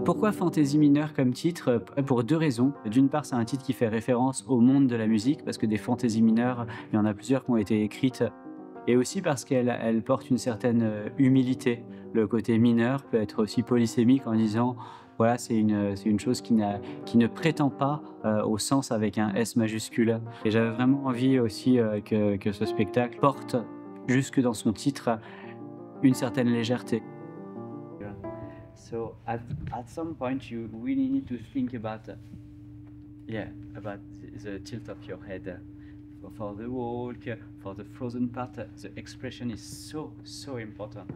Pourquoi Fantaisie mineure comme titre? Pour 2 raisons. D'une part, c'est un titre qui fait référence au monde de la musique, parce que des fantaisies mineures, il y en a plusieurs qui ont été écrites et aussi parce qu'elle porte une certaine, humilité. Le côté mineur peut être aussi polysémique en disant, voilà, c'est une chose qui ne prétend pas, au sens avec un S majuscule et j'avais vraiment envie aussi, que ce spectacle porte, jusque dans son titre, une certaine légèreté. So at some point you really need to think about about the tilt of your head for the walk, for the frozen part. The expression is so important.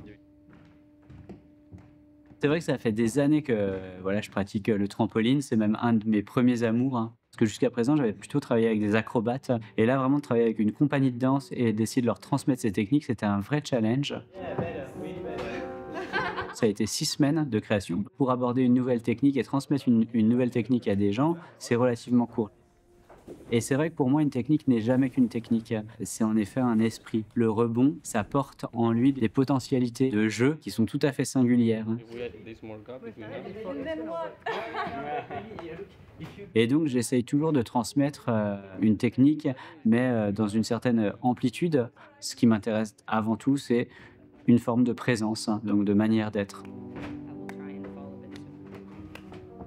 C'est vrai que ça fait des années que voilà, je pratique le trampoline. C'est même un de mes premiers amours, hein. Parce que jusqu'à présent, j'avais plutôt travaillé avec des acrobates. Et là, vraiment, de travailler avec une compagnie de danse et d'essayer de leur transmettre ces techniques, c'était un vrai challenge. Ça a été 6 semaines de création. Pour aborder une nouvelle technique et transmettre une nouvelle technique à des gens, c'est relativement court. Et c'est vrai que pour moi, une technique n'est jamais qu'une technique. C'est en effet un esprit. Le rebond, ça porte en lui des potentialités de jeu qui sont tout à fait singulières. Et donc, j'essaye toujours de transmettre une technique, mais dans une certaine amplitude. Ce qui m'intéresse avant tout, c'est une forme de présence, hein, donc de manière d'être.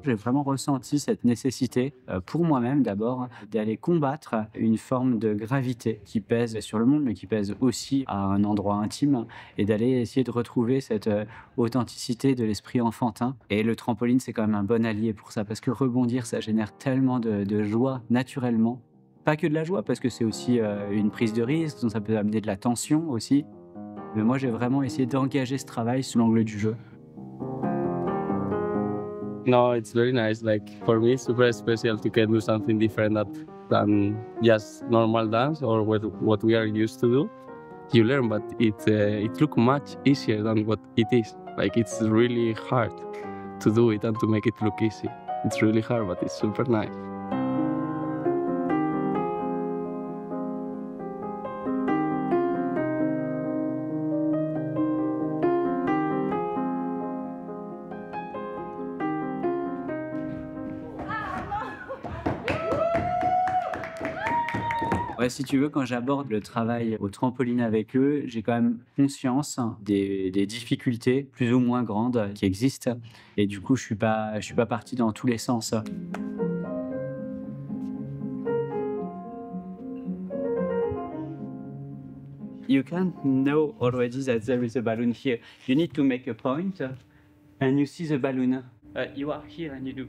J'ai vraiment ressenti cette nécessité, pour moi-même d'abord, d'aller combattre une forme de gravité qui pèse sur le monde, mais qui pèse aussi à un endroit intime et d'aller essayer de retrouver cette, authenticité de l'esprit enfantin et le trampoline, c'est quand même un bon allié pour ça parce que rebondir, ça génère tellement de joie naturellement. Pas que de la joie parce que c'est aussi, une prise de risque, donc ça peut amener de la tension aussi. Mais moi, j'ai vraiment essayé d'engager ce travail sous l'angle du jeu. No, it's very nice. Like for me, it's super special to can do something different than just normal dance or what we are used to do. You learn, but it look much easier than what it is. Like it's really hard to do it and to make it look easy. It's really hard, but it's super nice. Ouais, si tu veux, quand j'aborde le travail au trampoline avec eux, j'ai quand même conscience des difficultés plus ou moins grandes qui existent et du coup, je suis pas parti dans tous les sens. You can't know already that there is a balloon here. You need to make a point and you see the balloon. You are here and you do.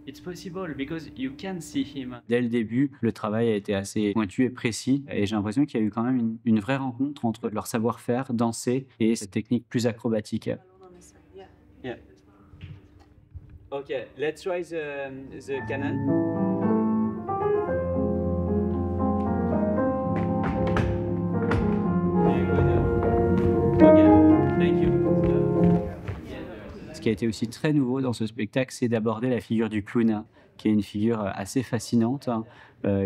It's possible because you can see him. Dès le début, le travail a été assez pointu et précis et j'ai l'impression qu'il y a eu quand même une vraie rencontre entre leur savoir-faire, danser et cette technique plus acrobatique. Yeah. Okay, let's try the cannon. Ce qui a été aussi très nouveau dans ce spectacle, c'est d'aborder la figure du clown, qui est une figure assez fascinante, hein,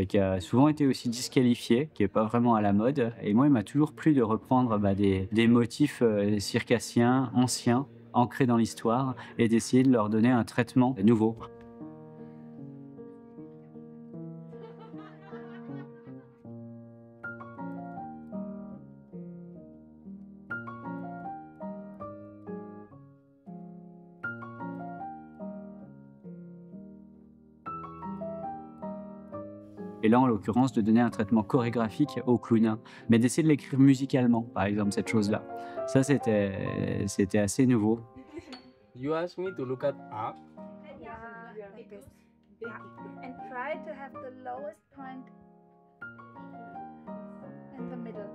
qui a souvent été aussi disqualifiée, qui n'est pas vraiment à la mode. Et moi, il m'a toujours plu de reprendre des motifs circassiens, anciens, ancrés dans l'histoire, et d'essayer de leur donner un traitement nouveau. Et là, en l'occurrence, de donner un traitement chorégraphique au clown, mais d'essayer de l'écrire musicalement, par exemple, cette chose-là. Ça, c'était assez nouveau. You asked me to look at up. And try to have the lowest point in the middle.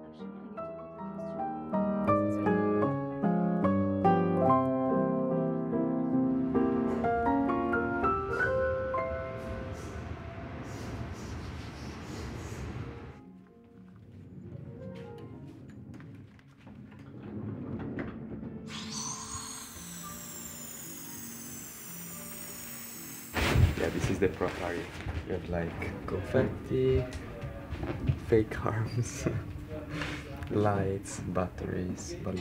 This is the prop area. You have like confetti, fake arms, lights, batteries, balloons.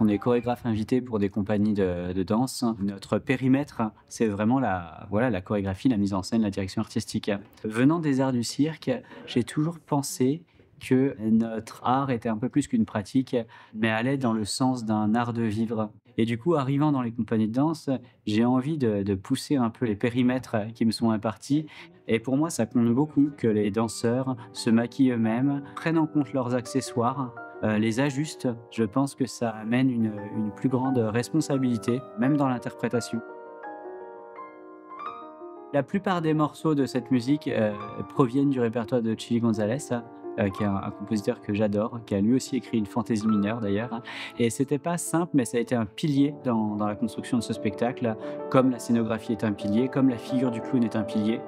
On est chorégraphe invité pour des compagnies de danse. Notre périmètre, c'est vraiment la chorégraphie, la mise en scène, la direction artistique. Venant des arts du cirque, j'ai toujours pensé que notre art était un peu plus qu'une pratique, mais allait dans le sens d'un art de vivre. Et du coup, arrivant dans les compagnies de danse, j'ai envie de pousser un peu les périmètres qui me sont impartis. Et pour moi, ça compte beaucoup que les danseurs se maquillent eux-mêmes, prennent en compte leurs accessoires, les ajustent. Je pense que ça amène une plus grande responsabilité, même dans l'interprétation. La plupart des morceaux de cette musique proviennent du répertoire de Chili González, qui est un compositeur que j'adore, qui a lui aussi écrit une fantaisie mineure d'ailleurs. Et c'était pas simple, mais ça a été un pilier dans la construction de ce spectacle, comme la scénographie est un pilier, comme la figure du clown est un pilier.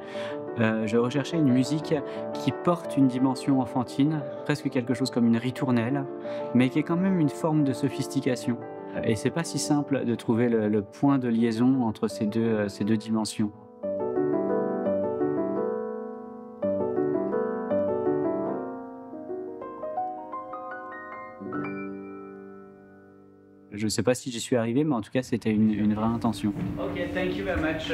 Je recherchais une musique qui porte une dimension enfantine, presque quelque chose comme une ritournelle, mais qui est quand même une forme de sophistication. Et c'est pas si simple de trouver le point de liaison entre ces deux dimensions. Je ne sais pas si j'y suis arrivé, mais en tout cas, c'était une vraie intention. Ok, thank you very much.